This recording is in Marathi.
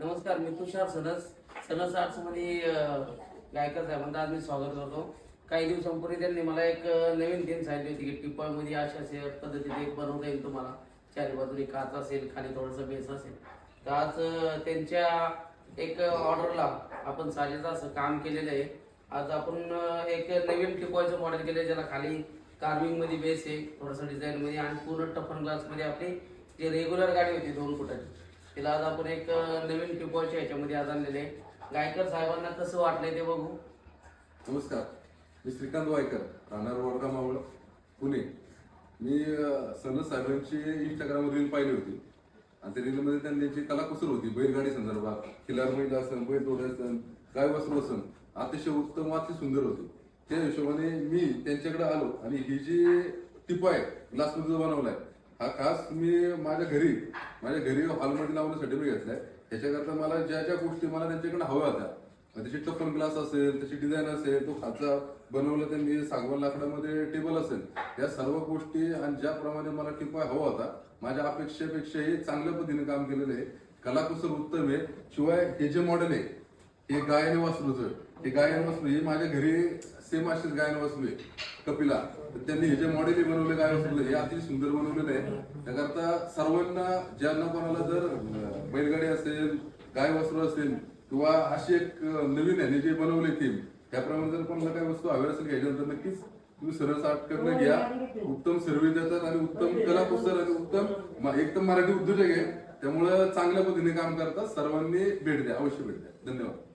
नमस्कार, मी तुषार सनस आर्ट्समध्ये गायकर साहेबांचं आज मी स्वागत करतो. काही दिवसांपूर्वी त्यांनी मला एक नवीन थीम सांगितली होती की टिपॉयमध्ये अशा पद्धतीने एक बनवता येईल तुम्हाला. चारी बाजूने काच असेल, खाली थोडंसं बेस असेल. तर आज त्यांच्या एक ऑर्डरला आपण साजेचं असं काम केलेलं आहे. आज आपण एक नवीन टिपॉयचं मॉडेल केलं आहे, ज्याला खाली कार्विंगमध्ये बेस आहे, थोडंसं डिझाईनमध्ये, आणि पूर्ण टफन ग्लासमध्ये आपली जी रेग्युलर गाडी होती 2 फुटाची, तिला आज आपण एक नवीन टिपॉयच्या ह्याच्यामध्ये आज आणलेले आहे. गायकर साहेबांना कसं वाटलंय ते बघू. नमस्कार, मी श्रीकांत वायकर, राहणार वडगाव मावळ, पुणे. मी सनस साहेबांची इंस्टाग्राम रील पाहिली होती आणि त्या रीलमध्ये त्यांची कलाकुसर होती बैलगाडी संदर्भात. खिलार बैल असन, बैल जोडे असन, गाय वासरू असन, अतिशय उत्तम, अति सुंदर होती. त्या हिशोबाने मी त्यांच्याकडे आलो आणि ही जी टिपॉय ग्लासमध्ये बनवलाय हा खास मी माझ्या घरी हॉलमध्ये लावण्यासाठी मी घेतलाय. त्याच्याकरता मला ज्या ज्या गोष्टी मला त्यांच्याकडे हव्या होत्या, त्याची टफन ग्लास असेल, त्याची डिझाईन असेल, तो खाचा बनवला त्यांनी सागवान लाकडामध्ये टेबल असेल, या सर्व गोष्टी आणि ज्याप्रमाणे मला टिपॉय हवा होता, माझ्या अपेक्षेपेक्षाही चांगल्या पद्धतीने काम केलेलं आहे. कलाकुसर उत्तम आहे. शिवाय हे जे मॉडेल आहे हे गायन वासरूचं, हे गायन वासरू हे माझ्या घरी सेम असेच गायन वासरू आहे कपिला. तर त्यांनी हे जे मॉडेल बनवले गाय वासरू हे अतिशय सुंदर बनवलेलं आहे. त्याकरता सर्वांना ज्यांना कोणाला जर बैलगाडी असेल, गाय वासरू असेल किंवा अशी एक नवीन ह्याने जे बनवले थीम, त्याप्रमाणे जर कोणाला काही वस्तू हव्या असेल घ्यायच्या तर नक्कीच तुम्ही सरस आर्टकडनं घ्या. उत्तम सर्व्हिस देतात आणि उत्तम कलाकुसर आणि उत्तम एकदम मराठी उद्योजक आहे. त्यामुळे चांगल्या पद्धतीने काम करतात. सर्वांनी भेट द्या, अवश्य भेट द्या. धन्यवाद.